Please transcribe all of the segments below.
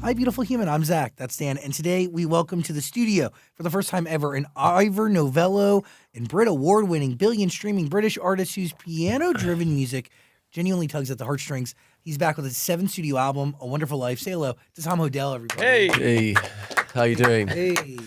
Hi, beautiful human. I'm Zach. That's Dan. And today we welcome to the studio for the first time ever an Ivor Novello and Brit award-winning billion-streaming British artist whose piano-driven music genuinely tugs at the heartstrings. He's back with his 7th studio album, A Wonderful Life. Say hello to Tom Odell, everybody. Hey, how you doing? Hey.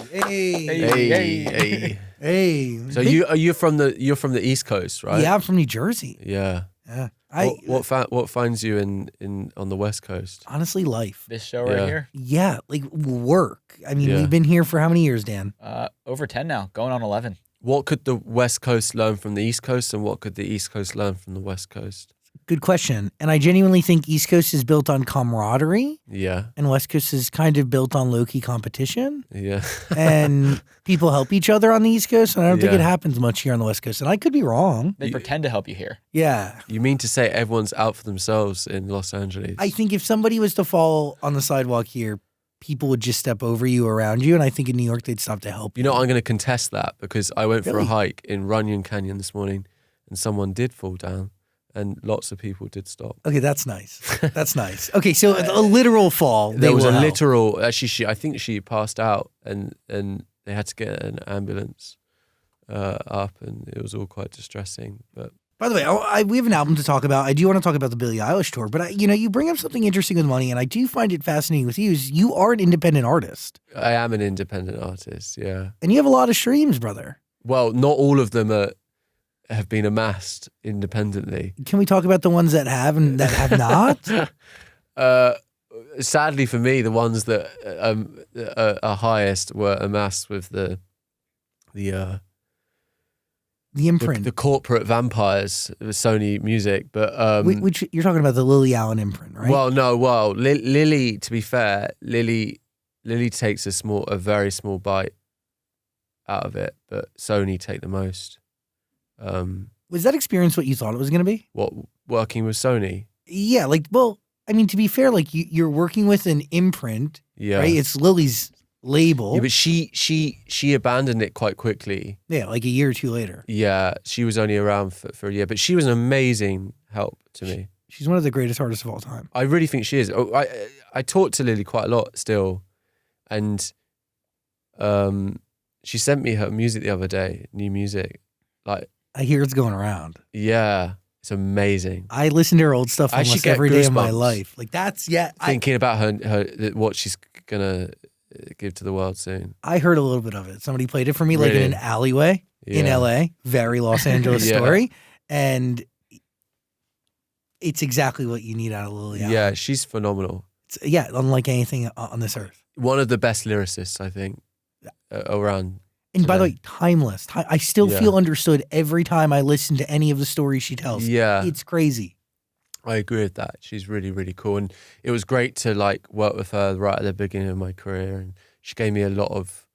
So you're from the East Coast, right? Yeah, I'm from New Jersey. Yeah. Yeah. What finds you in on the West Coast? Honestly, life. This show right here? Yeah, like work. I mean, we've been here for how many years, Dan? Over 10 now, going on 11. What could the West Coast learn from the East Coast, and what could the East Coast learn from the West Coast? Good question. And I genuinely think East Coast is built on camaraderie. Yeah. And West Coast is kind of built on low-key competition. Yeah. And people help each other on the East Coast, and I don't think it happens much here on the West Coast. And I could be wrong. They pretend to help you here. Yeah. You mean to say everyone's out for themselves in Los Angeles? I think if somebody was to fall on the sidewalk here, people would just step over you, around you, and I think in New York they'd stop to help you. You know, I'm going to contest that because I went for a hike in Runyon Canyon this morning, and someone did fall down. And lots of people did stop. Okay, that's nice. That's nice. Okay, so a literal fall. There was a literal. Actually, I think she passed out, and they had to get an ambulance up, and it was all quite distressing. But by the way, we have an album to talk about. I do want to talk about the Billie Eilish tour, but you bring up something interesting with money, and I do find it fascinating with you. Is you are an independent artist. I am an independent artist. Yeah, and you have a lot of streams, brother. Well, not all of them have been amassed independently. Can we talk about the ones that have and that have not? Sadly for me, the ones that are highest were amassed with the imprint, the corporate vampires, Sony Music. But which you're talking about the Lily Allen imprint, right? Well, no, Lily. To be fair, Lily takes a very small bite out of it, but Sony take the most. Was that experience what you thought it was going to be? What, working with Sony? Yeah, I mean, to be fair, you're working with an imprint, right? It's Lily's label. Yeah, but she abandoned it quite quickly. Yeah, like a year or two later. Yeah, she was only around for a year, but she was an amazing help to me. She's one of the greatest artists of all time. I really think she is. I talk to Lily quite a lot still, and she sent me her music the other day, new music. I hear it's going around. Yeah, it's amazing. I listen to her old stuff almost every day of my life. Thinking about her what she's gonna give to the world soon. I heard a little bit of it. Somebody played it for me in an alleyway in LA. Very Los Angeles story. And it's exactly what you need out of Lily Allen. Yeah, she's phenomenal. Unlike anything on this earth. One of the best lyricists, I think, around. And by the way, timeless. I still feel understood every time I listen to any of the stories she tells. Yeah. It's crazy. I agree with that. She's really, really cool. And it was great to work with her right at the beginning of my career. And she gave me a lot of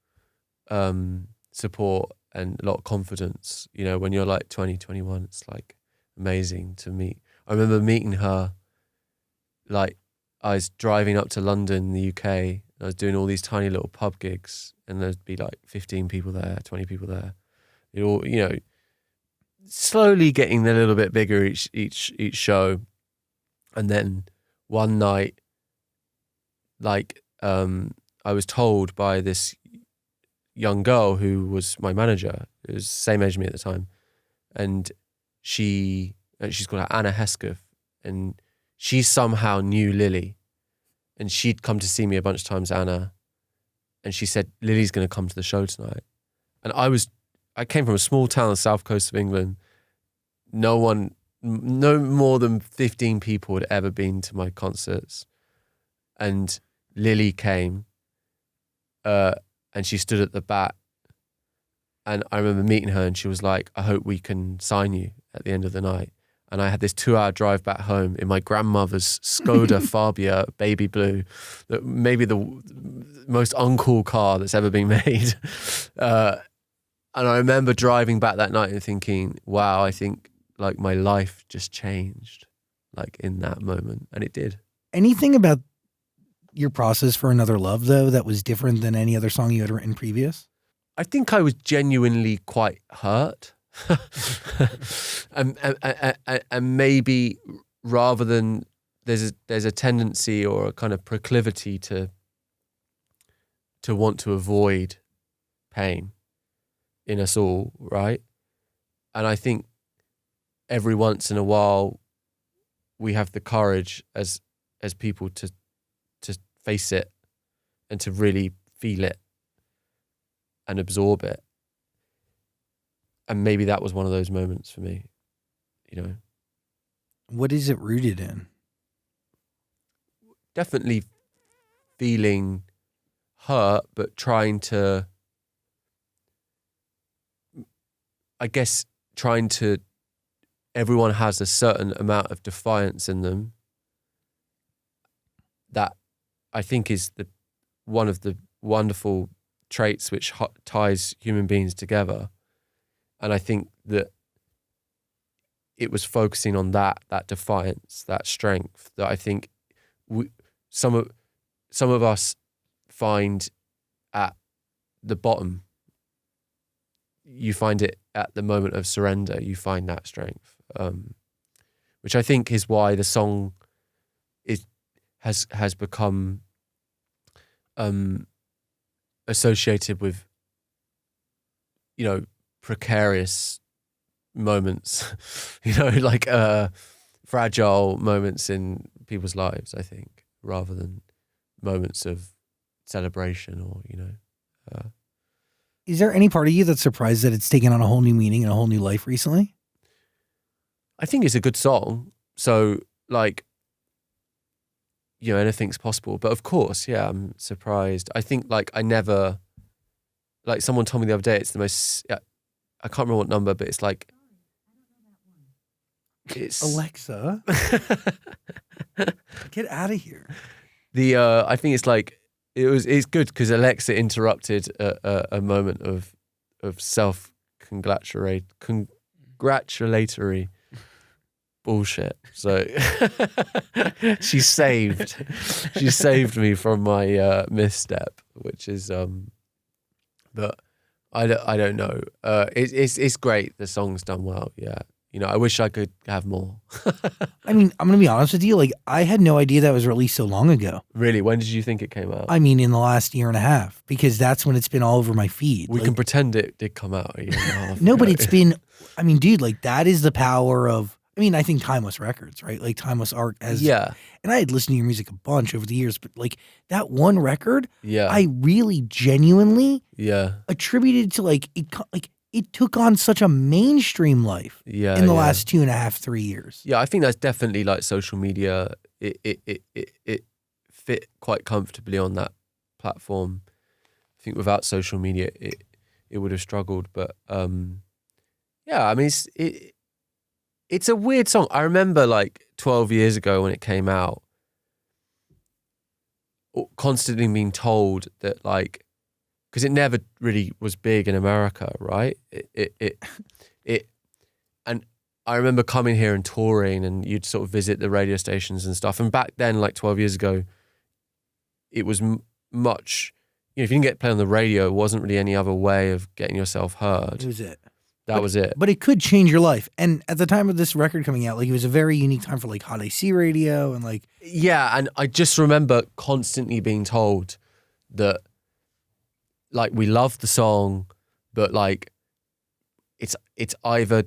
support and a lot of confidence. You know, when you're 20, 21, it's amazing to meet. I remember meeting her, I was driving up to London, the UK. I was doing all these tiny little pub gigs, and there'd be 15 people there, 20 people there. It all, slowly getting a little bit bigger each show. And then one night, I was told by this young girl who was my manager, who was the same age as me at the time, and she's called Anna Hesketh, and she somehow knew Lily. And she'd come to see me a bunch of times, Anna, and she said, Lily's going to come to the show tonight. And I came from a small town on the south coast of England. No more than 15 people had ever been to my concerts. And Lily came, and she stood at the back. And I remember meeting her, and she was like, I hope we can sign you at the end of the night. And I had this 2-hour drive back home in my grandmother's Skoda Fabia baby blue, maybe the most uncool car that's ever been made. And I remember driving back that night and thinking, wow, I think my life just changed in that moment. And it did. Anything about your process for Another Love, though, that was different than any other song you had written previous? I think I was genuinely quite hurt. and maybe rather than there's a tendency or a kind of proclivity to want to avoid pain in us all, right? And I think every once in a while we have the courage as people to face it and to really feel it and absorb it. And maybe that was one of those moments for me, you know. What is it rooted in? Definitely feeling hurt, but trying to, I guess, everyone has a certain amount of defiance in them that I think is one of the wonderful traits which ties human beings together. And I think that it was focusing on that defiance, that strength, that I think some of us find at the bottom. You find it at the moment of surrender. You find that strength, which I think is why the song has become associated with, you know, precarious moments, you know, like fragile moments in people's lives, I think, rather than moments of celebration or, you know. Is there any part of you that's surprised that it's taken on a whole new meaning and a whole new life recently? I think it's a good song. So, like, you know, anything's possible. But of course, yeah, I'm surprised. I think, like, someone told me the other day, it's the most, I can't remember what number, but it's like, it's Alexa, get out of here. I think it's like, it's good because Alexa interrupted a moment of congratulatory bullshit. So she saved me from my misstep, which is but I don't know. It's great. The song's done well. Yeah. You know, I wish I could have more. I mean, I'm going to be honest with you. Like, I had no idea that was released so long ago. Really? When did you think it came out? I mean, in the last year and a half, because that's when it's been all over my feed. We can pretend it did come out a year and a half No, ago. but it's been, I mean, dude, like, that is the power of, I mean, I think Timeless Records, right? Like, Timeless Art has, yeah. And I had listened to your music a bunch over the years, but like, that one record, Yeah. I really genuinely Yeah. attributed to it took on such a mainstream life in the last 2.5, 3 years. Yeah, I think that's definitely like social media. It fit quite comfortably on that platform. I think without social media, it would have struggled. But yeah, I mean, it's a weird song. I remember like 12 years ago when it came out, constantly being told that, like, because it never really was big in America, right? And I remember coming here and touring, and you'd sort of visit the radio stations and stuff. And back then, like 12 years ago, it was much, you know, if you didn't get play on the radio, it wasn't really any other way of getting yourself heard. It was it. That was it. But it could change your life. And at the time of this record coming out, like, it was a very unique time for like Hot AC radio and like. Yeah, and I just remember constantly being told that, like, we love the song, but like it's either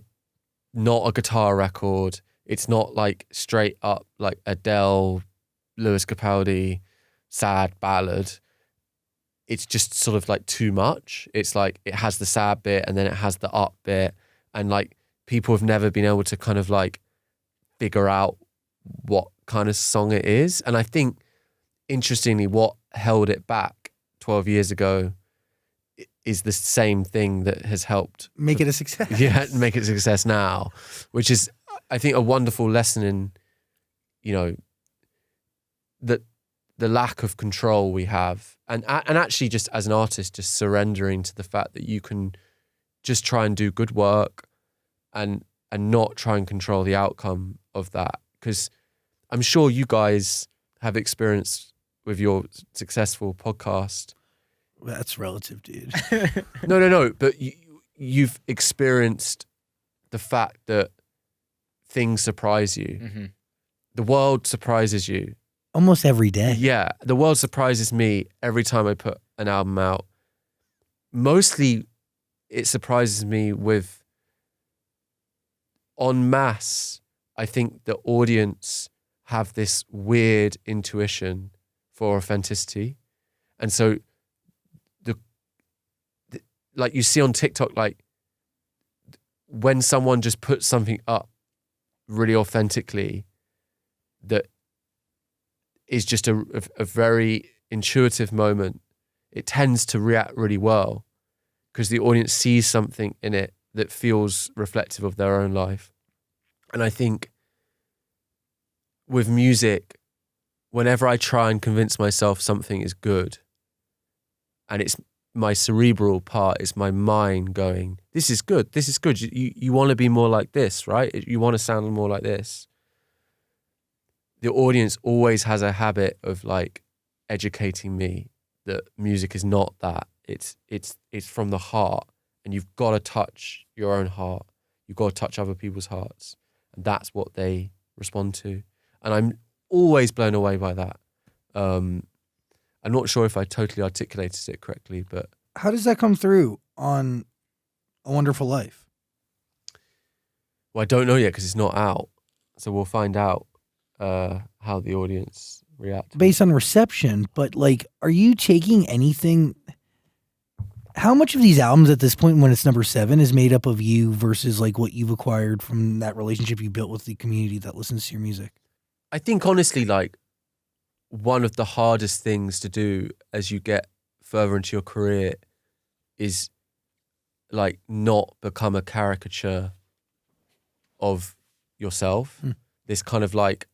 not a guitar record, it's not like straight up like Odell, Lewis Capaldi, sad ballad. It's just sort of like too much. It's like it has the sad bit and then it has the up bit, and like people have never been able to kind of like figure out what kind of song it is. And I think, interestingly, what held it back 12 years ago is the same thing that has helped make it a success. Yeah, make it a success now, which is, I think, a wonderful lesson in, you know, that the lack of control we have, and actually just as an artist, just surrendering to the fact that you can just try and do good work and not try and control the outcome of that. Because I'm sure you guys have experienced with your successful podcast. That's relative, dude. No. But you've experienced the fact that things surprise you, the world surprises you. Almost every day. Yeah, the world surprises me every time I put an album out. Mostly, it surprises me with en masse. I think the audience have this weird intuition for authenticity, and so the like you see on TikTok, like when someone just puts something up really authentically, that is just a very intuitive moment, it tends to react really well because the audience sees something in it that feels reflective of their own life. And I think with music, whenever I try and convince myself something is good, and it's my cerebral part, it's my mind going, this is good, you want to be more like this, right? You want to sound more like this. The audience always has a habit of like educating me that music is not that. It's from the heart, and you've got to touch your own heart. You've got to touch other people's hearts, and that's what they respond to. And I'm always blown away by that. I'm not sure if I totally articulated it correctly, but how does that come through on A Wonderful Life? Well, I don't know yet because it's not out, so we'll find out how the audience react based on reception. But like, are you taking anything? How much of these albums at this point, when it's number 7, is made up of you versus like what you've acquired from that relationship you built with the community that listens to your music? I think honestly, like, one of the hardest things to do as you get further into your career is like not become a caricature of yourself. This kind of like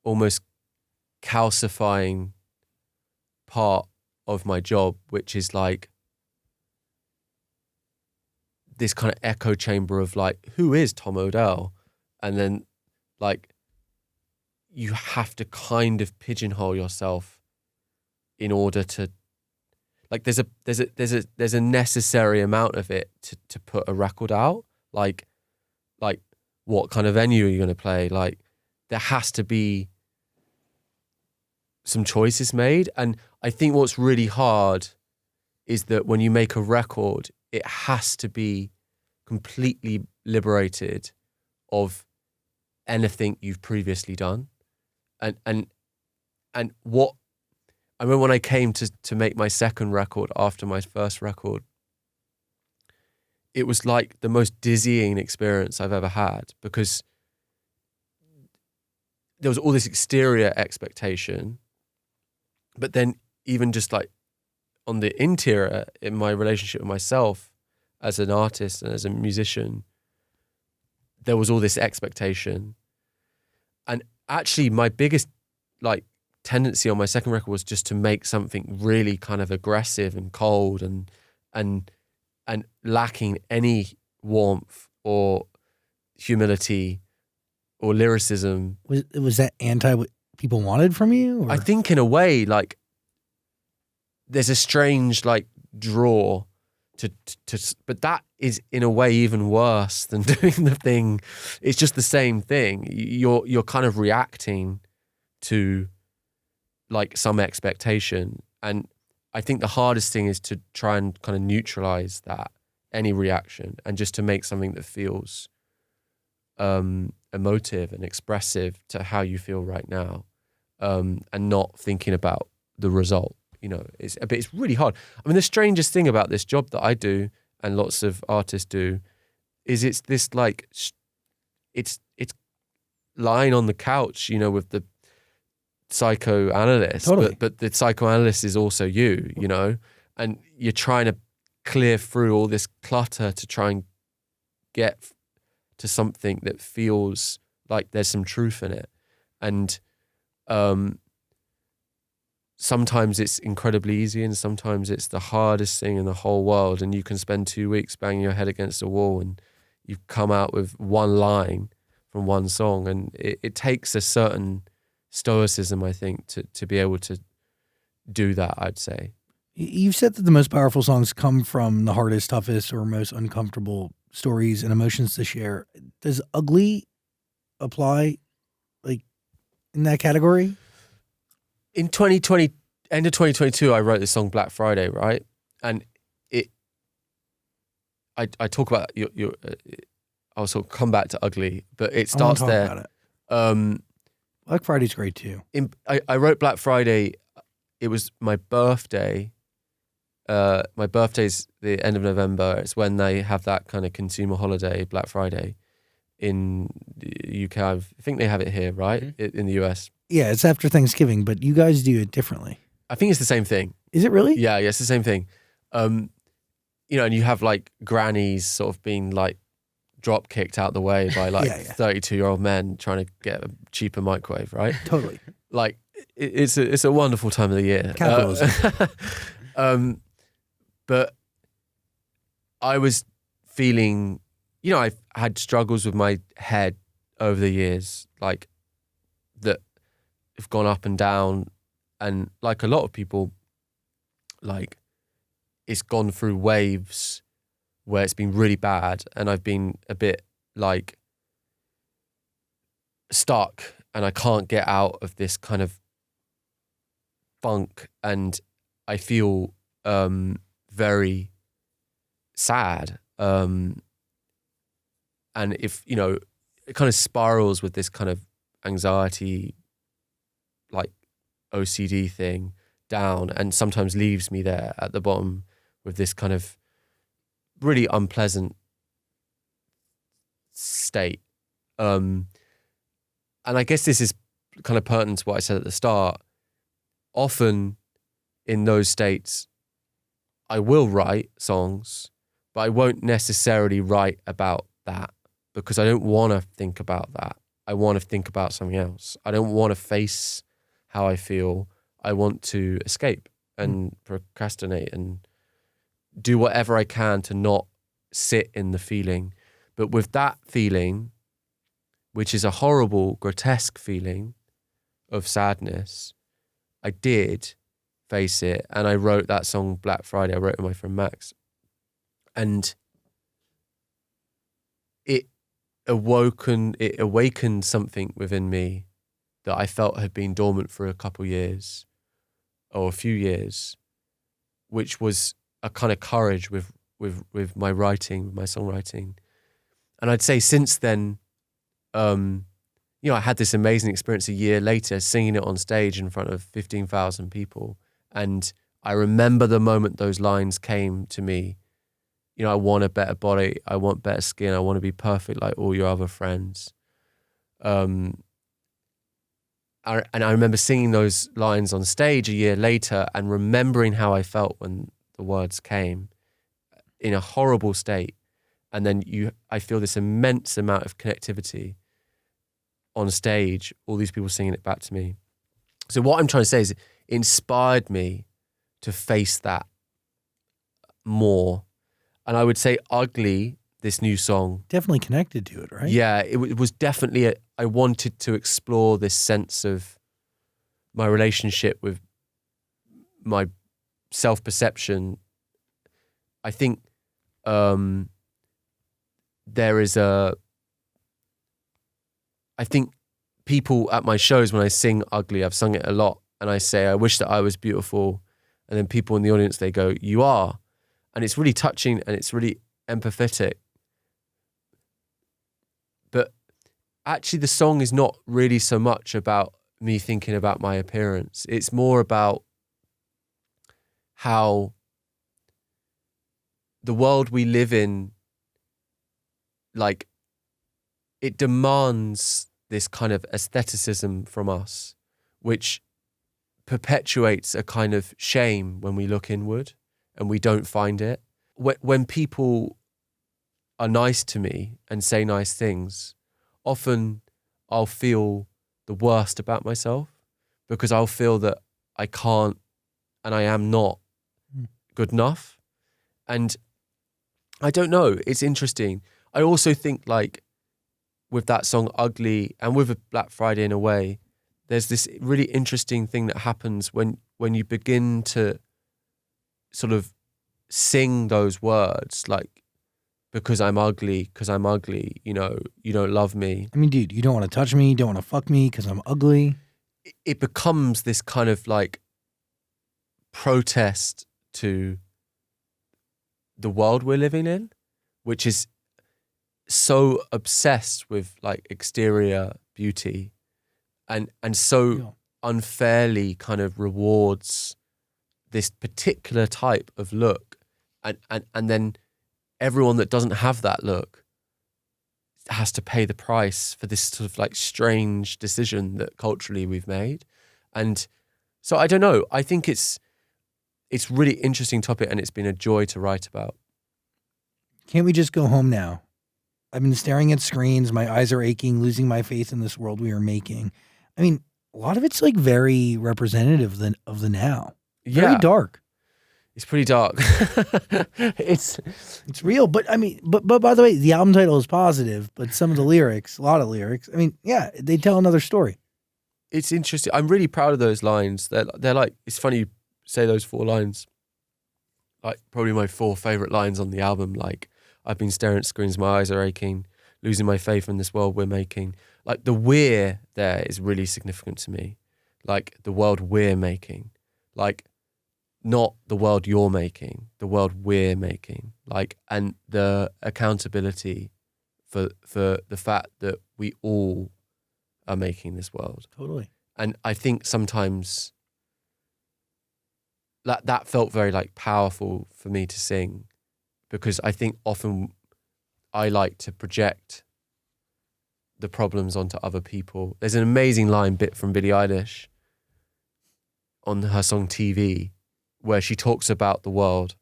almost calcifying part of my job, which is like this kind of echo chamber of like, who is Tom Odell? And then like you have to kind of pigeonhole yourself in order to like there's a necessary amount of it to put a record out. Like what kind of venue are you going to play? Like there has to be some choices made. And I think what's really hard is that when you make a record, it has to be completely liberated of anything you've previously done. And what I remember when I came to make my second record after my first record, it was like the most dizzying experience I've ever had, because there was all this exterior expectation, but then even just like on the interior, in my relationship with myself as an artist and as a musician, there was all this expectation. And actually my biggest like tendency on my second record was just to make something really kind of aggressive and cold and lacking any warmth or humility or lyricism. Was that anti what people wanted from you? Or? I think in a way, like there's a strange like draw to but that is in a way even worse than doing the thing. It's just the same thing. You're kind of reacting to like some expectation, and I think the hardest thing is to try and kind of neutralize that, any reaction, and just to make something that feels emotive and expressive to how you feel right now, and not thinking about the result. You know, it's really hard. I mean, the strangest thing about this job that I do and lots of artists do is it's this like it's lying on the couch, you know, with the psychoanalyst, totally. but the psychoanalyst is also you know, and you're trying to clear through all this clutter to try and get to something that feels like there's some truth in it. And sometimes it's incredibly easy, and sometimes it's the hardest thing in the whole world, and you can spend 2 weeks banging your head against a wall and you've come out with one line from one song, and it takes a certain stoicism, I think, to be able to do that, I'd say. You've said that the most powerful songs come from the hardest, toughest, or most uncomfortable stories and emotions to share. Does ugly apply in that category? In 2020, end of 2022, I wrote this song Black Friday, right? And I talk about your I'll sort of come back to Ugly, but it starts I wanna there. talk about it. Black Friday's great too. I wrote Black Friday. It was my birthday. My birthday's the end of November. It's when they have that kind of consumer holiday, Black Friday, in the UK. I think they have it here, right? Mm-hmm. In the US. Yeah, it's after Thanksgiving, but you guys do it differently. I think it's the same thing. Is it really? Yeah, it's the same thing. And you have like grannies sort of being like drop kicked out the way by like 32-year-old men trying to get a cheaper microwave, right? Totally. Like it's a wonderful time of the year. Capitalism. But I was feeling, I've had struggles with my head over the years, like that have gone up and down, and like a lot of people, like it's gone through waves where it's been really bad, and I've been a bit like stuck, and I can't get out of this kind of funk, and I feel very sad. And if, it kind of spirals with this kind of anxiety, like OCD thing down, and sometimes leaves me there at the bottom with this kind of really unpleasant state. And I guess this is kind of pertinent to what I said at the start. Often in those states, I will write songs, but I won't necessarily write about that because I don't want to think about that. I want to think about something else. I don't want to face how I feel. I want to escape and procrastinate and do whatever I can to not sit in the feeling. But with that feeling, which is a horrible, grotesque feeling of sadness, I did face it, and I wrote that song Black Friday. I wrote it with my friend Max, and it awakened something within me that I felt had been dormant for a couple years or a few years, which was a kind of courage with my writing, with my songwriting. And I'd say since then, I had this amazing experience a year later singing it on stage in front of 15,000 people. And I remember the moment those lines came to me. I want a better body. I want better skin. I want to be perfect like all your other friends. And I remember singing those lines on stage a year later and remembering how I felt when the words came in a horrible state. And then I feel this immense amount of connectivity on stage, all these people singing it back to me. So what I'm trying to say is it inspired me to face that more. And I would say Ugly, this new song. Definitely connected to it, right? Yeah, it was definitely, I wanted to explore this sense of my relationship with my self-perception. I think I think people at my shows, when I sing Ugly, I've sung it a lot, and I say, I wish that I was beautiful. And then people in the audience, they go, you are. And it's really touching and it's really empathetic. But actually the song is not really so much about me thinking about my appearance. It's more about how the world we live in, like, it demands this kind of aestheticism from us, which perpetuates a kind of shame when we look inward and we don't find it. When people are nice to me and say nice things, often I'll feel the worst about myself because I'll feel that I can't and I am not good enough. And I don't know, it's interesting. I also think, like, with that song Ugly and with a Black Friday in a way, there's this really interesting thing that happens when you begin to sort of sing those words, like because I'm ugly, you know, you don't love me. I mean, dude, you don't want to touch me, you don't want to fuck me because I'm ugly. It becomes this kind of like protest to the world we're living in, which is so obsessed with like exterior beauty and so Yeah. unfairly kind of rewards this particular type of look, and then everyone that doesn't have that look has to pay the price for this sort of like strange decision that culturally we've made. And so I don't know, I think it's really interesting topic, and it's been a joy to write about. Can't we just go home now? I've been staring at screens. My eyes are aching, losing my faith in this world we are making. I mean, a lot of it's like very representative of the now. Very dark. It's pretty dark. It's real, but I mean, but by the way, the album title is positive, but some of the lyrics, a lot of lyrics, I mean, yeah, they tell another story. It's interesting. I'm really proud of those lines. They're like, it's funny you say those 4 lines. Like probably my 4 favorite lines on the album. Like, I've been staring at screens, my eyes are aching, losing my faith in this world we're making. Like the we're there is really significant to me. Like the world we're making. Like not the world you're making, the world we're making. Like, and the accountability for the fact that we all are making this world. Totally. And I think sometimes that felt very like powerful for me to sing, because I think often I like to project the problems onto other people. There's an amazing bit from Billie Eilish on her song TV, where she talks about the world,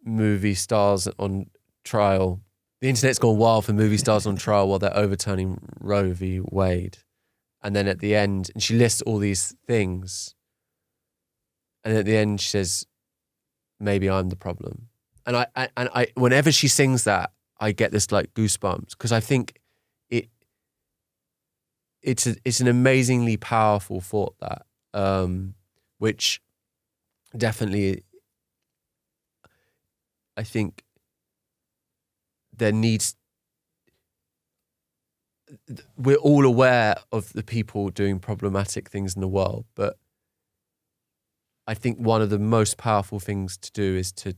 movie stars on trial. The internet's gone wild for movie stars on trial while they're overturning Roe v. Wade. And then at the end, and she lists all these things. And at the end she says, maybe I'm the problem. And I whenever she sings that, I get this like goosebumps, because I think it's an amazingly powerful thought, that which definitely, I think there needs, we're all aware of the people doing problematic things in the world, but I think one of the most powerful things to do is to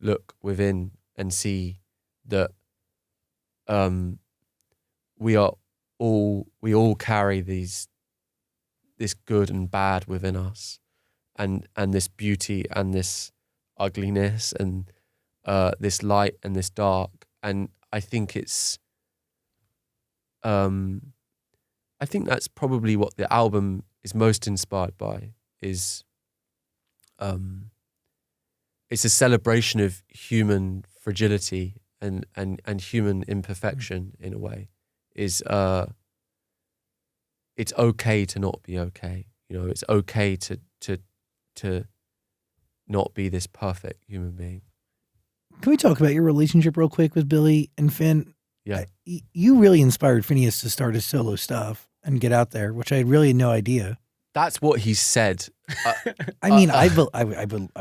look within and see that we all carry this good and bad within us, and this beauty and this ugliness and this light and this dark. And I think I think that's probably what the album is most inspired by, is it's a celebration of human fragility and human imperfection in a way. Is it's okay to not be okay. You know, it's okay to not be this perfect human being. Can we talk about your relationship real quick with Billie and Finn? Yeah. You really inspired Finneas to start his solo stuff and get out there, which I had really no idea. That's what he said. I mean, I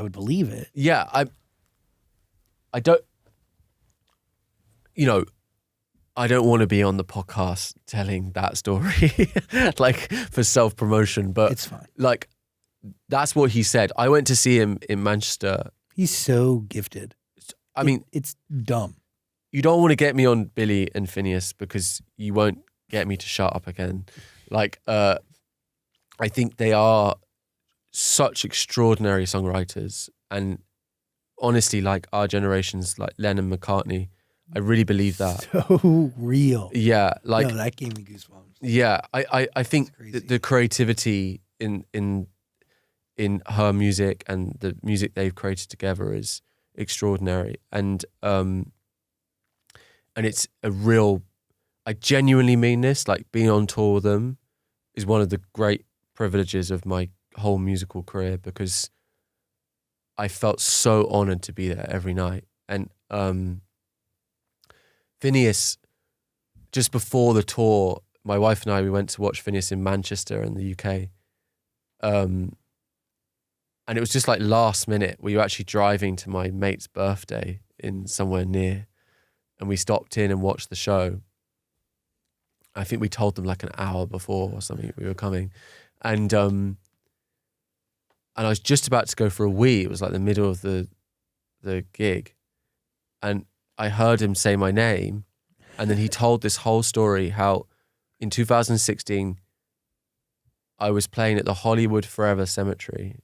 would believe it. Yeah, I don't, you know, I don't want to be on the podcast telling that story, like for self-promotion, but It's fine. like, that's what he said. I went to see him in Manchester. He's so gifted. I mean, it's dumb. you don't want to get me on Billie and Finneas because you won't get me to shut up again. Like, I think they are such extraordinary songwriters, and honestly, like our generation's like Lennon, McCartney. I really believe that. So real. Yeah, like No, that gave me goosebumps. yeah, I think the creativity in her music and the music they've created together is extraordinary, and it's a real, I genuinely mean this, like being on tour with them is one of the great privileges of my whole musical career, because I felt so honored to be there every night. And Finneas, just before the tour, my wife and I, we went to watch Finneas in Manchester in the UK. And it was just like last minute. We were actually driving to my mate's birthday in somewhere near. and we stopped in and watched the show. I think we told them like an hour before or something we were coming, and I was just about to go for a wee. It was like the middle of the gig, and I heard him say my name, and then he told this whole story how in 2016 I was playing at the Hollywood Forever Cemetery.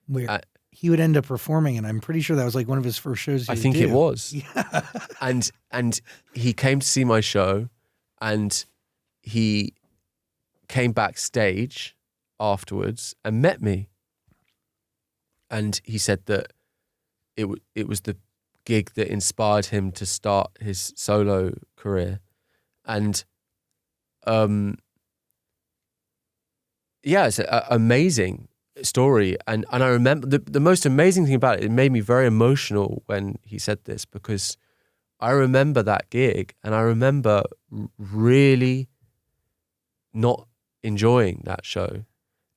Where he would end up performing, and I'm pretty sure that was like one of his first shows. I think it was. Yeah. And he came to see my show, and he came backstage afterwards and met me. And he said that it was the gig that inspired him to start his solo career. And yeah, it's an amazing story. And I remember the most amazing thing about it made me very emotional when he said this, because I remember that gig and I remember really not enjoying that show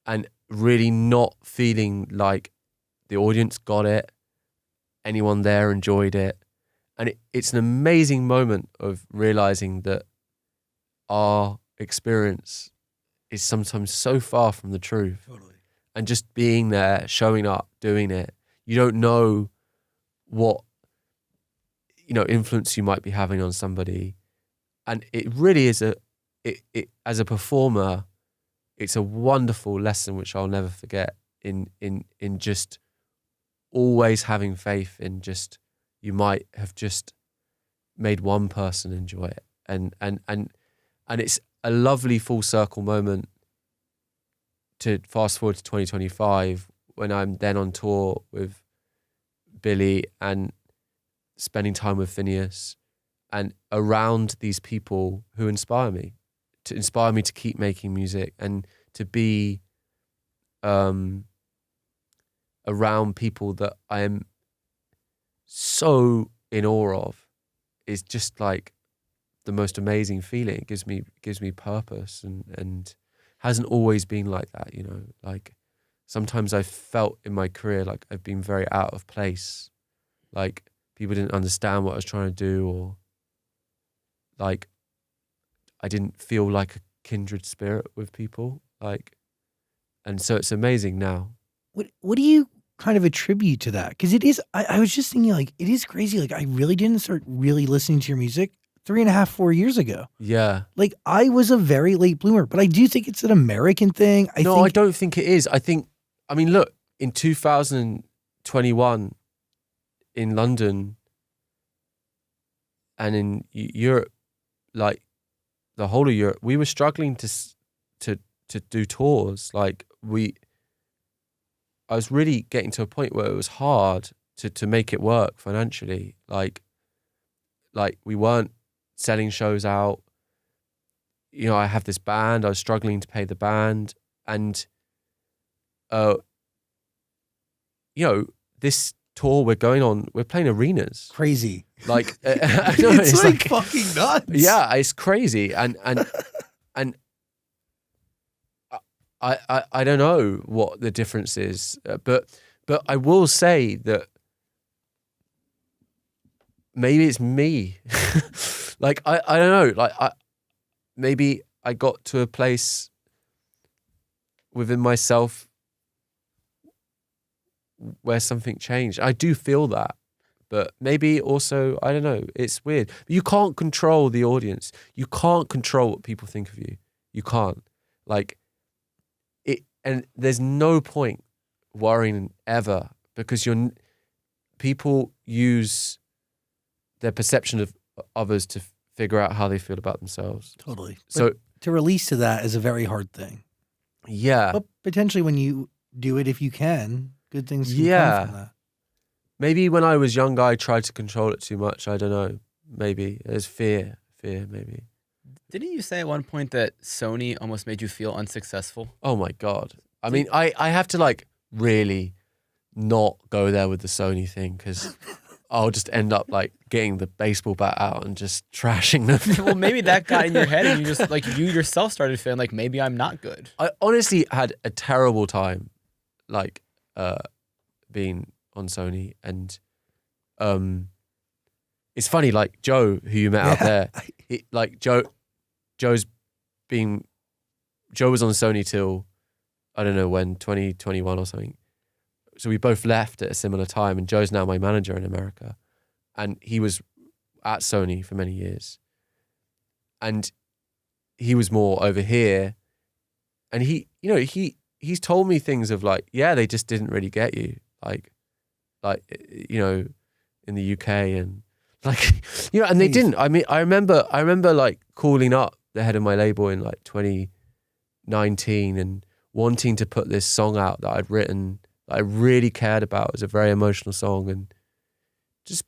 and really not feeling like the audience got it, anyone there enjoyed it. And it's an amazing moment of realizing that our experience is sometimes so far from the truth. Totally. And just being there, showing up, doing it, you don't know what, influence you might be having on somebody. And it really is it as a performer, it's a wonderful lesson which I'll never forget in just always having faith in just, you might have just made one person enjoy it. And it's a lovely full circle moment to fast forward to 2025 when I'm then on tour with Billie and spending time with Finneas and around these people who inspire me to keep making music and to be around people that I am so in awe of is just like the most amazing feeling. It gives me purpose and hasn't always been like that, like sometimes I felt in my career like I've been very out of place, like people didn't understand what I was trying to do, or like I didn't feel like a kindred spirit with people, and so it's amazing now. What do you kind of attribute to that? Because it is, I was just thinking, like, it is crazy. Like, I really didn't start really listening to your music 3.5, 4 years ago. Yeah. Like, I was a very late bloomer, but I do think it's an American thing. I don't think it is. Look, in 2021 in London and in Europe, like the whole of Europe, we were struggling to do tours. Like I was really getting to a point where it was hard to make it work financially. Like we weren't selling shows out. I have this band. I was struggling to pay the band, and this tour we're going on, we're playing arenas. Crazy. Like it's like fucking nuts. Yeah, it's crazy, and I don't know what the difference is, but I will say that maybe it's me. Like I don't know. Like maybe I got to a place within myself where something changed. I do feel that, but maybe also I don't know. It's weird. You can't control the audience. You can't control what people think of you. You can't. Like it, and there's no point worrying ever, because people use their perception of others to figure out how they feel about themselves. Totally. So but to release to that is a very hard thing. Yeah. But potentially when you do it, if you can, good things can come from that. Maybe when I was younger, I tried to control it too much. I don't know. Maybe there's fear, maybe. Didn't you say at one point that Sony almost made you feel unsuccessful? Oh my God. I mean, I have to like really not go there with the Sony thing, because I'll just end up like getting the baseball bat out and just trashing them. Well, maybe that got in your head and you just like you yourself started feeling like maybe I'm not good. I honestly had a terrible time like being on Sony, and it's funny, like Joe, who you met out there, Joe was on Sony till, I don't know when, 2021 or something. So we both left at a similar time, and Joe's now my manager in America. And he was at Sony for many years. And he was more over here. And he's told me things of like, yeah, they just didn't really get you. Like, in the UK and like, and they didn't. I mean, I remember like calling up the head of my label in like 2019 and wanting to put this song out that I'd written, that I really cared about. It was a very emotional song, and just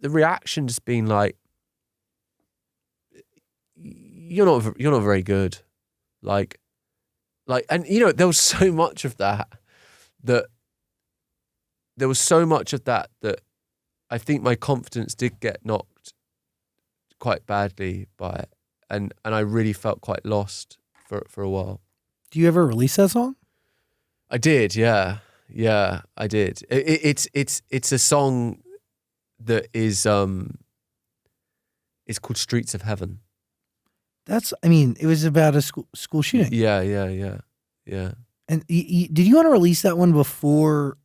the reaction just being like, you're not very good. Like, and there was so much of that I think my confidence did get knocked quite badly by it. And I really felt quite lost for a while. Do you ever release that song? I did, yeah. Yeah, I did. It's a song that is it's called Streets of Heaven. It was about a school shooting. Yeah. And did you want to release that one before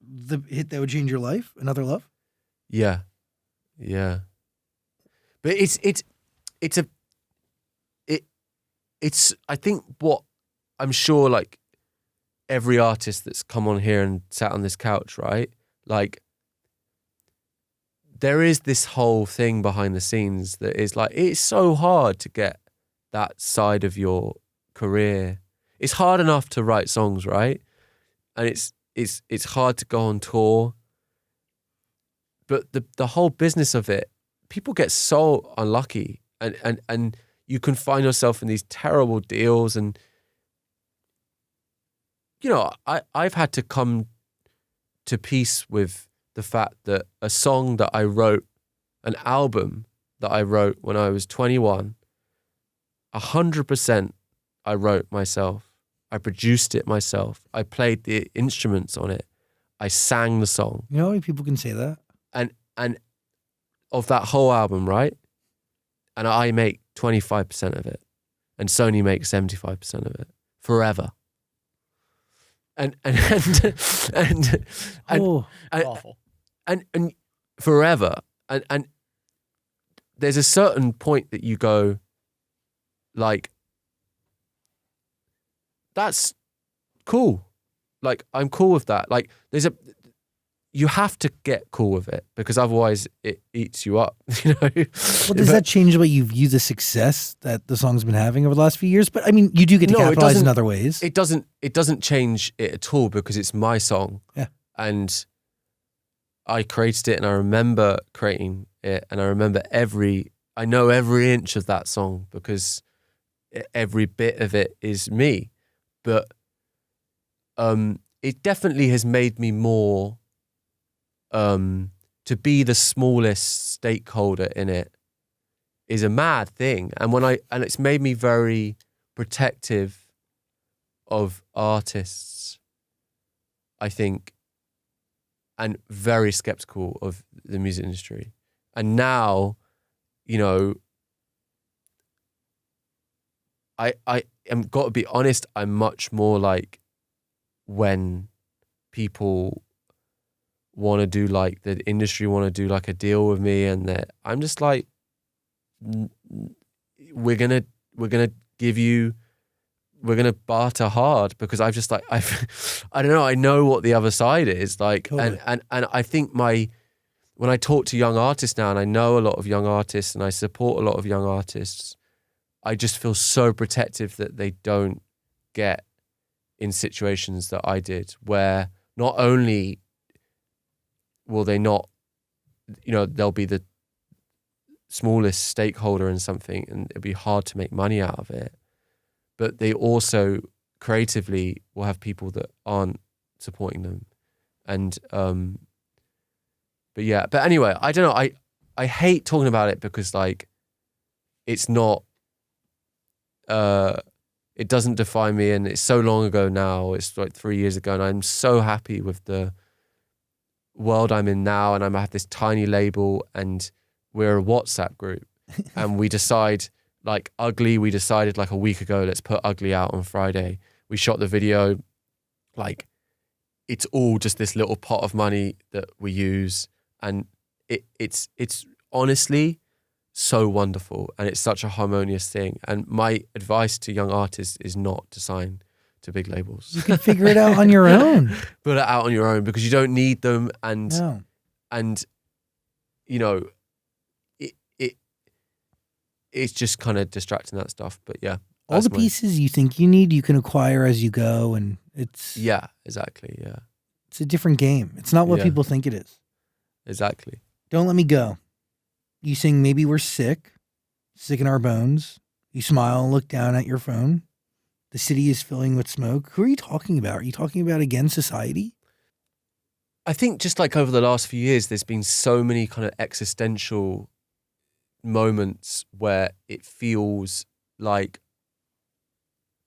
the hit that would change your life, Another Love? Yeah. But it's I think what I'm sure like every artist that's come on here and sat on this couch, right? Like there is this whole thing behind the scenes that is like, it's so hard to get that side of your career. It's hard enough to write songs, right? And it's hard to go on tour. But the whole business of it, people get so unlucky, and you can find yourself in these terrible deals. And I've had to come to peace with the fact that a song that I wrote, an album that I wrote when I was 21, 100% I wrote myself. I produced it myself. I played the instruments on it. I sang the song. You know how many people can say that? And of that whole album, right? And I make 25% of it. And Sony makes 75% of it. Forever. And Awful. And forever. And there's a certain point that you go, like, that's cool. Like, I'm cool with that. Like, you have to get cool with it, because otherwise it eats you up, Well, does that change the way you view the success that the song's been having over the last few years? But I mean, you do get to capitalize in other ways. It doesn't change it at all, because it's my song. Yeah. And I created it, and I remember creating it, and I remember I know every inch of that song, because every bit of it is me. But it definitely has made me more to be the smallest stakeholder in it is a mad thing. And it's made me very protective of artists, I think, and very skeptical of the music industry. And now, I am got to be honest, I'm much more like, when people want to do, like, the industry want to do like a deal with me, and that I'm just like, we're gonna barter hard, because I've just like, I don't know, I know what the other side is like. Totally. and I think when I talk to young artists now, and I know a lot of young artists, and I support a lot of young artists, I just feel so protective that they don't get in situations that I did, where not only will they not, they'll be the smallest stakeholder in something, and it'll be hard to make money out of it, but they also creatively will have people that aren't supporting them. And but anyway, I don't know, I hate talking about it, because like, it's not it doesn't define me, and it's so long ago now. It's like 3 years ago, and I'm so happy with the world I'm in now, and I have this tiny label, and we're a WhatsApp group, and we decide like Ugly. We decided like a week ago, let's put Ugly out on Friday. We shot the video, like it's all just this little pot of money that we use, and it's honestly so wonderful, and it's such a harmonious thing. And my advice to young artists is not to sign to big labels. You can figure it out on your own. Put it out on your own, because you don't need them, and No. and you know, it's just kind of distracting, that stuff. But yeah, All the pieces you think you need, you can acquire as you go, and it's exactly, yeah, it's a different game. It's not what people think it is. exactly. Don't Let Me Go. You sing Maybe We're Sick in our bones. You smile and look down at your phone. The city is filling with smoke. Who are you talking about? Are you talking about, again, society? I think just like over the last few years, there's been so many kind of existential moments where it feels like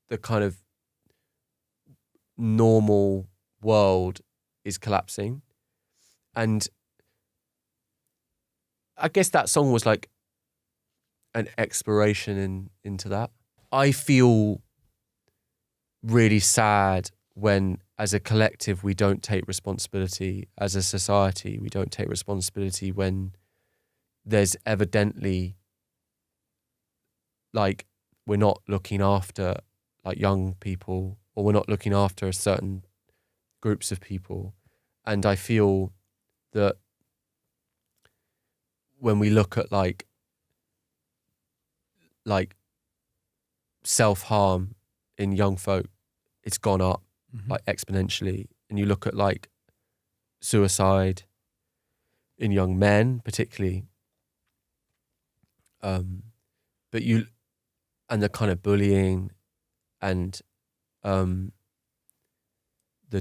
the kind of normal world is collapsing. And I guess that song was like an exploration into that. I feel really sad when, as a collective, we don't take responsibility. As a society, we don't take responsibility when there's evidently, like, we're not looking after like young people, or we're not looking after certain groups of people. And I feel that when we look at like self-harm in young folk, it's gone up like exponentially. And you look at like suicide in young men particularly, but you, and the kind of bullying and the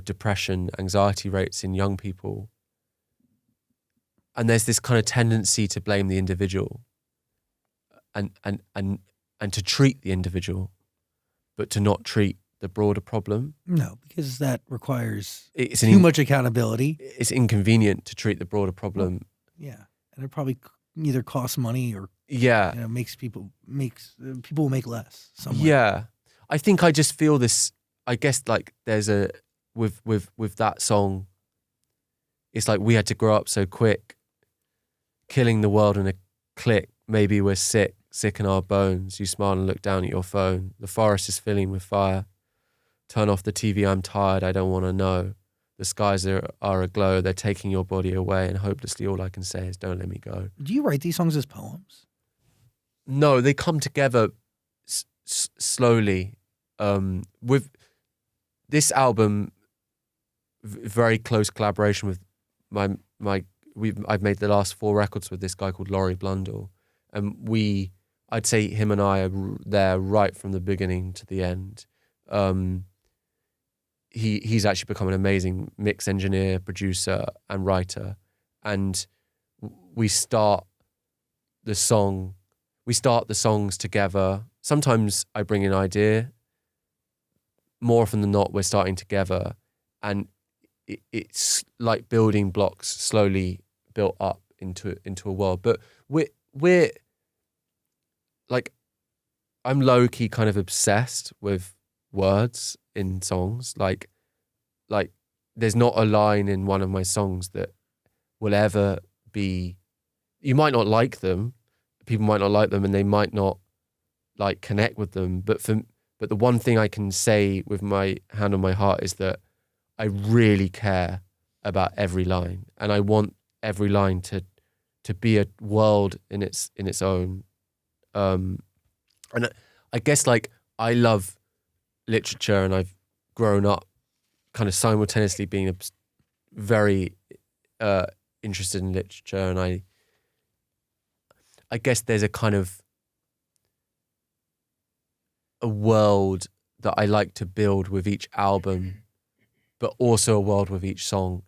depression, anxiety rates in young people. And there's this kind of tendency to blame the individual and to treat the individual, but to not treat the broader problem. No, because that requires It's too much accountability. It's inconvenient to treat the broader problem. Yeah, and it probably either costs money or makes people will make less somewhere. Yeah, I think I just feel this. I guess like there's a with that song. It's like we had to grow up so quick, killing the world in a click. Maybe we're sick in our bones. You smile and look down at your phone. The forest is filling with fire. Turn off the TV, I'm tired, I don't want to know. The skies are aglow, they're taking your body away, and hopelessly all I can say is don't let me go. Do you write these songs as poems? No, they come together slowly. With this album, very close collaboration with I've made the last 4 records with this guy called Laurie Blundell, and I'd say him and I are there right from the beginning to the end. He's actually become an amazing mix engineer, producer, and writer. And we start the songs together. Sometimes I bring an idea. More often than not, we're starting together, and it's like building blocks slowly built up into a world. But we're like, I'm low key kind of obsessed with words in songs. Like there's not a line in one of my songs that will ever be, you might not like them, people might not like them, and they might not like connect with them, but the one thing I can say with my hand on my heart is that I really care about every line, and I want every line to be a world in its own. And I guess like I love literature, and I've grown up kind of simultaneously being very interested in literature, and I guess there's a kind of a world that I like to build with each album, but also a world with each song,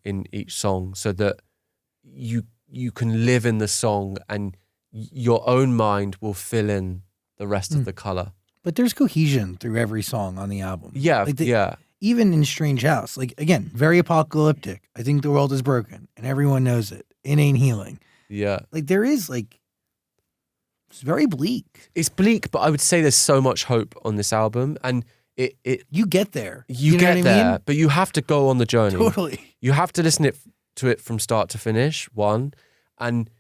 so that you can live in the song and your own mind will fill in the rest of the color. But there's cohesion through every song on the album. Yeah, like even in Strange House, like, again, very apocalyptic. I think the world is broken and everyone knows it. It ain't healing. Yeah. Like there is like It's very bleak. It's bleak, but I would say there's so much hope on this album, and it You get there. you know get what I there, mean? but you have to go on the journey. Totally. You have to listen to it from start to finish. One, and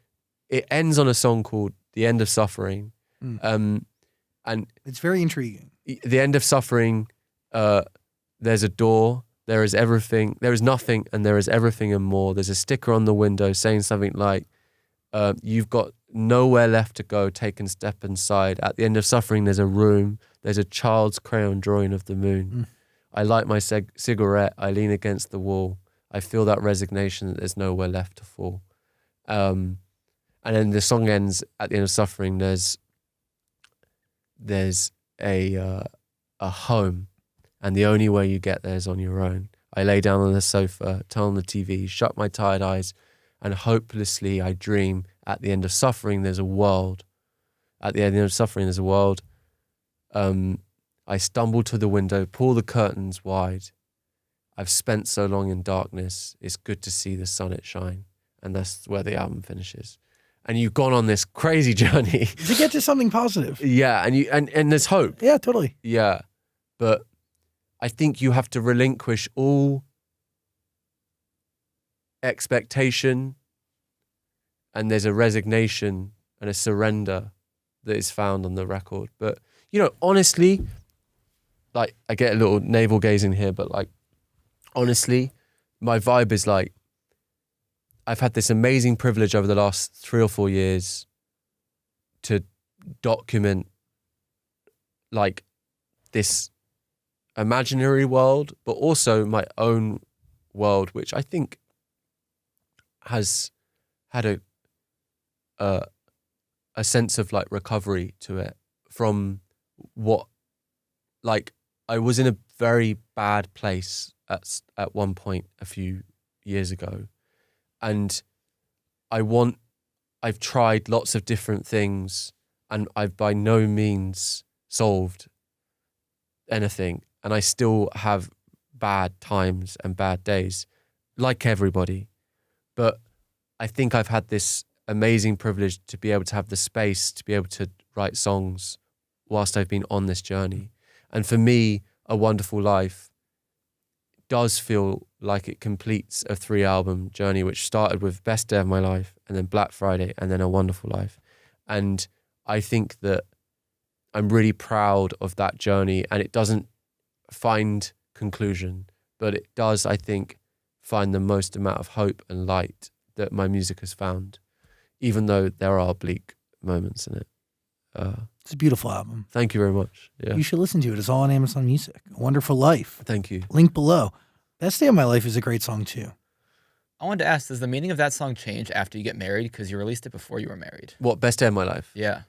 it ends on a song called "The End of Suffering," and It's very intriguing. the end of suffering. There's a door. There is everything. There is nothing, and there is everything and more. There's a sticker on the window saying something like, "You've got nowhere left to go. Take and step inside." At the end of suffering, there's a room. There's a child's crayon drawing of the moon. I light my cigarette. I lean against the wall. I feel that resignation that there's nowhere left to fall. And then the song ends at the end of suffering. There's a home. And the only way you get there is on your own. I lay down on the sofa, turn on the TV, shut my tired eyes, and hopelessly I dream at the end of suffering there's a world. At the end of suffering there's a world. I stumble to the window, pull the curtains wide. I've spent so long in darkness, it's good to see the sun it shine. And that's where the album finishes. And you've gone on this crazy journey. To get to something positive. Yeah, and there's hope. Yeah, totally. Yeah. But I think you have to relinquish all expectation, and there's a resignation and a surrender that is found on the record. But, honestly, like, I get a little navel gazing here, but like, honestly, my vibe is like, I've had this amazing privilege over the last 3 or 4 years to document like this imaginary world, but also my own world, which I think has had a sense of like recovery to it from what, like, I was in a very bad place at one point a few years ago, and I've tried lots of different things, and I've by no means solved anything. And I still have bad times and bad days, like everybody. But I think I've had this amazing privilege to be able to have the space to be able to write songs whilst I've been on this journey. And for me, A Wonderful Life does feel like it completes a 3-album journey, which started with Best Day of My Life, and then Black Friday, and then A Wonderful Life. And I think that I'm really proud of that journey, and it doesn't find conclusion, but it does, I think, find the most amount of hope and light that my music has found, even though there are bleak moments in it. It's a beautiful album. Thank you very much. Yeah. You should listen to it. It's all on Amazon Music. A Wonderful Life. Thank you. Link below. Best Day of My Life is a great song too. I wanted to ask, does the meaning of that song change after you get married? Because you released it before you were married. What, Best Day of My Life? Yeah.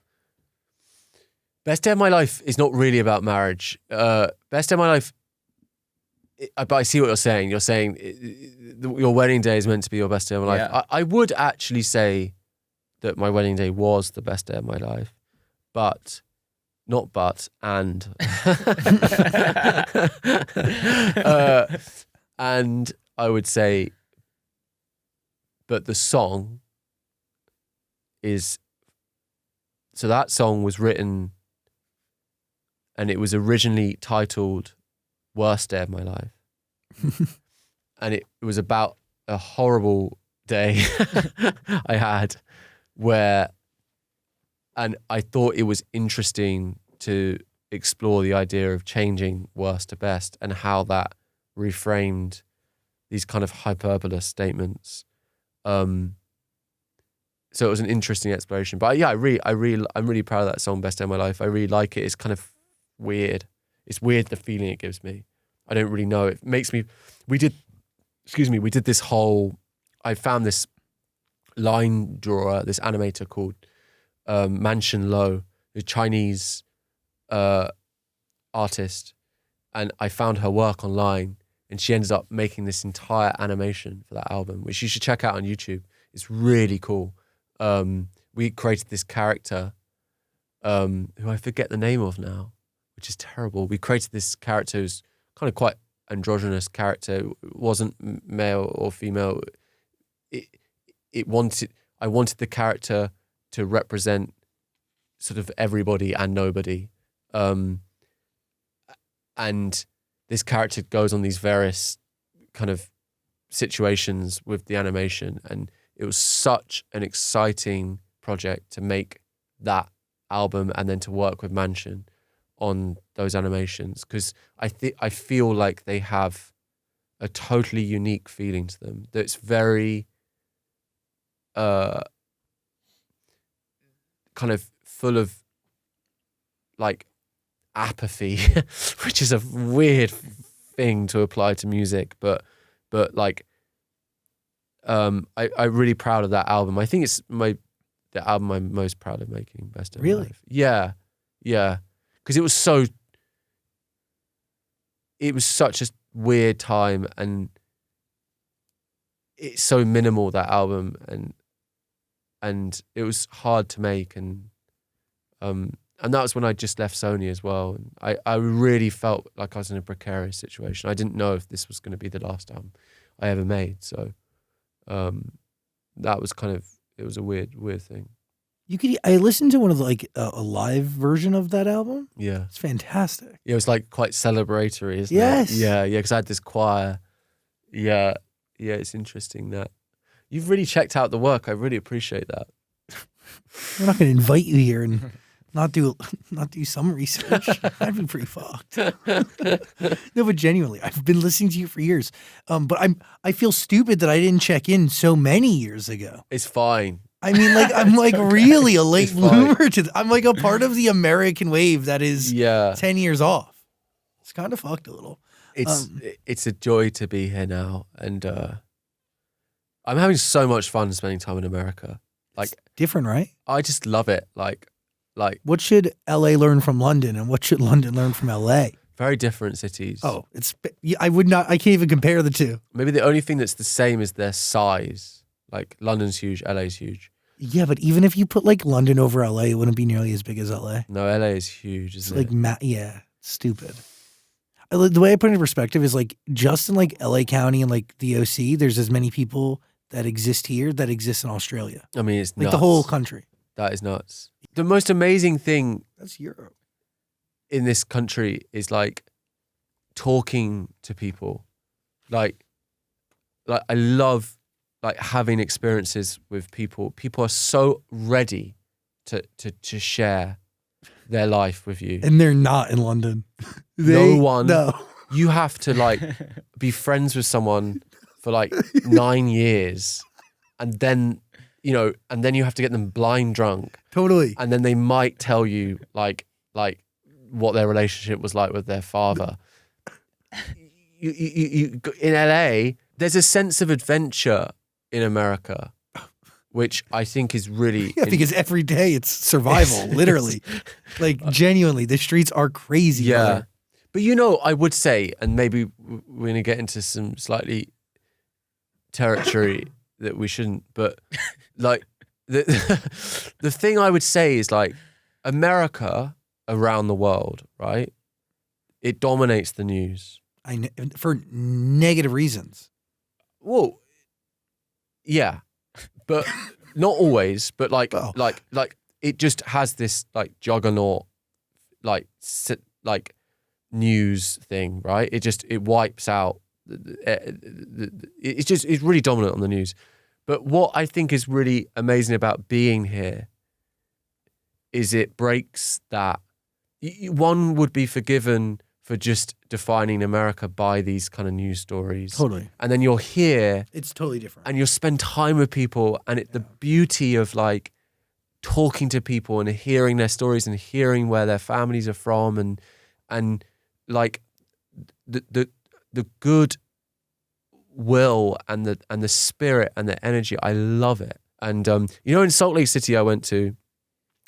Best Day of My Life is not really about marriage. Best Day of My Life, but I see what you're saying. You're saying your wedding day is meant to be your best day of my life. Yeah. I would actually say that my wedding day was the best day of my life, but not but, and. And I would say, but the song is, so that song was written and it was originally titled Worst Day of My Life. And it was about a horrible day I had and I thought it was interesting to explore the idea of changing worst to best and how that reframed these kind of hyperbolous statements. So it was an interesting exploration. But yeah, I'm really proud of that song, Best Day of My Life. I really like it. It's kind of weird. It's weird, the feeling it gives me. I don't really know. It makes me, we did this whole, I found this line drawer, this animator called Mansion Lo, a Chinese artist. And I found her work online and she ended up making this entire animation for that album, which you should check out on YouTube. It's really cool. We created this character who I forget the name of now, which is terrible. We created this character who's kind of quite androgynous character. It wasn't male or female. I wanted the character to represent sort of everybody and nobody. And this character goes on these various kind of situations with the animation, and it was such an exciting project to make that album and then to work with Mansion on those animations, because I feel like they have a totally unique feeling to them that's very kind of full of like apathy, which is a weird thing to apply to music, but like I'm really proud of that album. I think it's the album I'm most proud of making, Best of Really? Life. Yeah, because it was such a weird time, and it's so minimal, that album, and it was hard to make, and that was when I just left Sony as well. And I really felt like I was in a precarious situation. I didn't know if this was going to be the last album I ever made. So that was it was a weird thing. I listened to one of a live version of that album. Yeah. It's fantastic. Yeah, it was like quite celebratory, isn't Yes. it? Yeah, because I had this choir. Yeah, it's interesting that you've really checked out the work. I really appreciate that. We're not going to invite you here and not do some research. That'd be pretty fucked. No, but genuinely, I've been listening to you for years. But I feel stupid that I didn't check in so many years ago. It's fine. I mean, like, I'm like really a late It's fine. bloomer I'm like a part of the American wave that is 10 years off. It's kind of fucked a little. It's a joy to be here now, and I'm having so much fun spending time in America. Like, it's different, right? I just love it. Like What should LA learn from London, and what should London learn from LA? very different cities. Oh, I can't even compare the two. Maybe the only thing that's the same is their size. Like, London's huge, LA's huge. Yeah, but even if you put like London over LA, it wouldn't be nearly as big as LA. No, LA is huge, It's isn't like it? yeah, stupid. The way I put it in perspective is like just in like LA County and like the OC, there's as many people that exist here that exist in Australia. I mean, it's Like nuts. the whole country. That is nuts. The most amazing thing That's Europe. in this country is like talking to people. Like I love like having experiences with people. People are so ready to share their life with you. And they're not in London. No. You have to like be friends with someone for like 9 years, and then you have to get them blind drunk. Totally. And then they might tell you like what their relationship was like with their father. You in LA, there's a sense of adventure in America, which I think is really because every day it's survival, literally. Like genuinely, the streets are crazy. Yeah. brother. But I would say, and maybe we're going to get into some slightly territory that we shouldn't, but like the thing I would say is like America around the world, right? It dominates the news. For negative reasons. Well, yeah, but not always. But like it just has this like juggernaut, like news thing, right? It wipes out. It's really dominant on the news. But what I think is really amazing about being here is it breaks that. One would be forgiven for just defining America by these kind of news stories. Totally. And then you're here. It's totally different. And you'll spend time with people, and the beauty of like talking to people and hearing their stories and hearing where their families are from and like the good will and the spirit and the energy. I love it. And in Salt Lake City I went for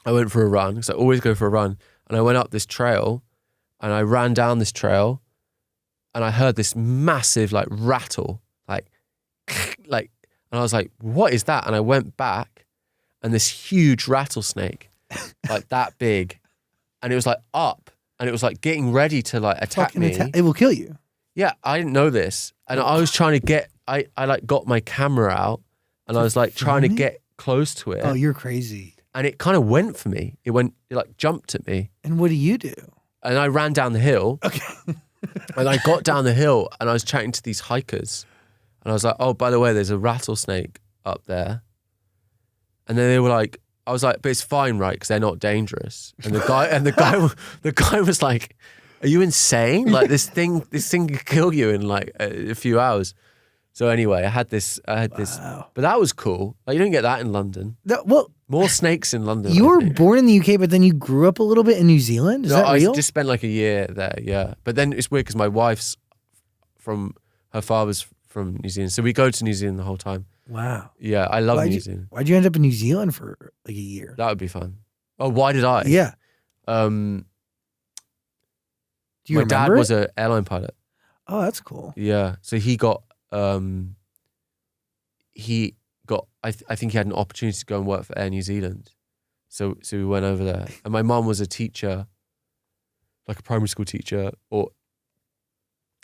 a run, because I always go for a run, and I went up this trail and I ran down this trail and I heard this massive like rattle, like and I was like, what is that? And I went back, and this huge rattlesnake, like that big, and it was like up, and it was like getting ready to like attack me. It will kill you. Yeah, I didn't know this, and I was trying to I like got my camera out, and I was like trying to get close to it. Oh, you're crazy. and it kind of went for me. It like jumped at me. And what do you do? And I ran down the hill. Okay. And I got down the hill and I was chatting to these hikers. And I was like, oh, by the way, there's a rattlesnake up there. And then they were like, I was like, but it's fine, right? Because they're not dangerous. And the guy was like, are you insane? Like this thing could kill you in like a few hours. So anyway, I had this, Wow. but that was cool. Like you don't get that in London. Well, More snakes in London. you I were think. born in the UK, but then you grew up a little bit in New Zealand. Is No, that I real? just spent like a year there, yeah. But then it's weird because my wife's her father's from New Zealand. So we go to New Zealand the whole time. Wow. Yeah, I love New Zealand. Why'd you end up in New Zealand for like a year? That would be fun. Oh, why did I? Yeah. Um, Do you my dad remember was it? an airline pilot. Oh, that's cool. Yeah. So he got, I think he had an opportunity to go and work for Air New Zealand. So we went over there. And my mum was a teacher, like a primary school teacher, or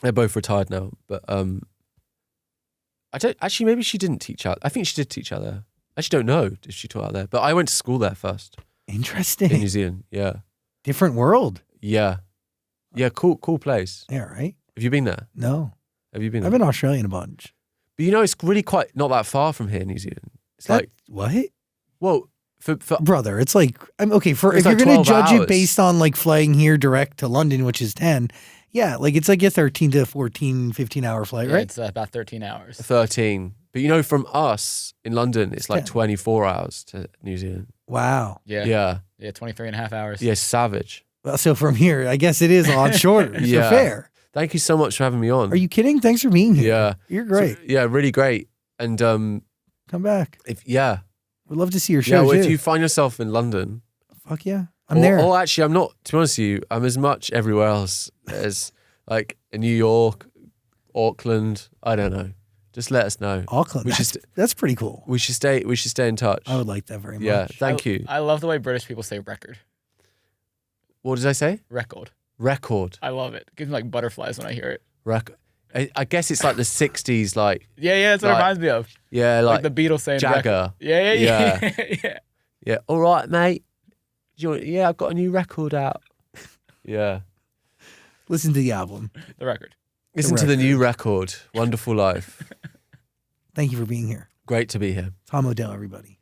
they're both retired now. But I don't, actually, maybe she didn't teach out. I think she did teach out there. I actually don't know if she taught out there. But I went to school there first Interesting. in New Zealand. Yeah. Different world. Yeah. Yeah, cool place. Yeah, right? Have you been there? No. Have you been there? I've been Australian a bunch. But you know, it's really quite not that far from here, New Zealand. It's like, What? well, for Brother, it's like, I'm okay, for It's if like you're going to 12 judge hours. it based on like flying here direct to London, which is 10, yeah, like it's like a 13 to 14, 15 hour flight, Yeah, right? it's about 13 hours. 13. But you know, from us in London, it's like 10. 24 hours to New Zealand. Wow. Yeah. Yeah, 23 and a half hours. Yeah, savage. Well, so from here, I guess it is a lot shorter. Yeah. So fair. Thank you so much for having me on. Are you kidding? Thanks for being here. Yeah. You're great. So, yeah, really great. And Come back. yeah. We'd love to see your Yeah, show well, if too. you find yourself in London. Fuck yeah. I'm there. Or actually, I'm not, to be honest with you, I'm as much everywhere else as like in New York, Auckland, I don't know. Just let us know. Auckland. That's pretty cool. We should stay in touch. I would like that very much. Yeah, thank you. I love the way British people say record. What did I say? Record. Record. I love it. It gives me like butterflies when I hear it. Record. I guess it's like the 60s, like, Yeah, that's what it Like- reminds me of. yeah, Like like, the Beatles saying Jagger. record. Yeah. Yeah. Yeah, all right, mate. Yeah, I've got a new record out. Yeah. Listen to the album. The record. Listen to the new record, Wonderful Life. Thank you for being here. Great to be here. Tom Odell, everybody.